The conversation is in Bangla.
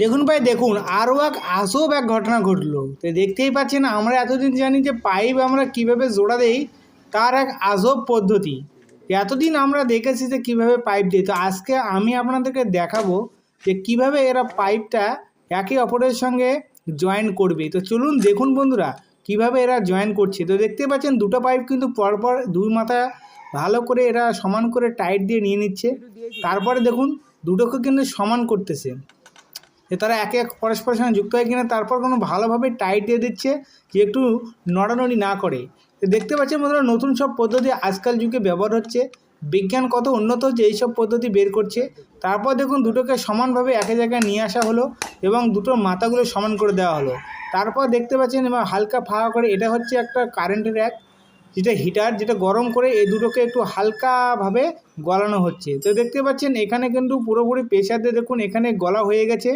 দেখুন ভাই দেখুন, আরও আজব এক ঘটনা ঘটলো। তো দেখতেই পাচ্ছেন, আমরা এতদিন জানি যে পাইপ আমরা কিভাবে জোড়া দেই, তার এক আজব পদ্ধতি। এতদিন আমরা দেখেছি যে কিভাবে পাইপ দিই, তো আজকে আমি আপনাদেরকে দেখাবো যে কিভাবে এরা পাইপটা একে অপরের সঙ্গে জয়েন করবে। তো চলুন দেখুন বন্ধুরা কিভাবে এরা জয়েন করছে। তো দেখতে পাচ্ছেন দুটো পাইপ কিন্তু পরপর দুই মাথা ভালো করে এরা সমান করে টাইট দিয়ে নিয়ে নিচ্ছে। তারপরে দেখুন দুটোকে কিন্তু সমান করতেছে, যে তারা একে এক পরস্পরের সঙ্গে যুক্ত হয় কিনা, তারপর কোনো ভালোভাবে টাইট দিয়ে দিচ্ছে যে একটু নড়ানড়ি না করে। তো দেখতে পাচ্ছেন বন্ধুরা, নতুন সব পদ্ধতি আজকাল যুগে ব্যবহার হচ্ছে। বিজ্ঞান কত উন্নত হচ্ছে, এইসব পদ্ধতি বের করছে। তারপর দেখুন দুটোকে সমানভাবে একে জায়গায় নিয়ে আসা হলো এবং দুটোর মাথাগুলো সমান করে দেওয়া হলো। তারপর দেখতে পাচ্ছেন এবং হালকা ফাঁকা করে, এটা হচ্ছে একটা কারেন্টের এক যেটা হিটার, যেটা গরম করে এই দুটোকে একটু হালকাভাবে গলানো হচ্ছে। তো দেখতে পাচ্ছেন এখানে কিন্তু পুরোপুরি প্রেশার দিয়ে দেখুন এখানে গলা হয়ে গেছে।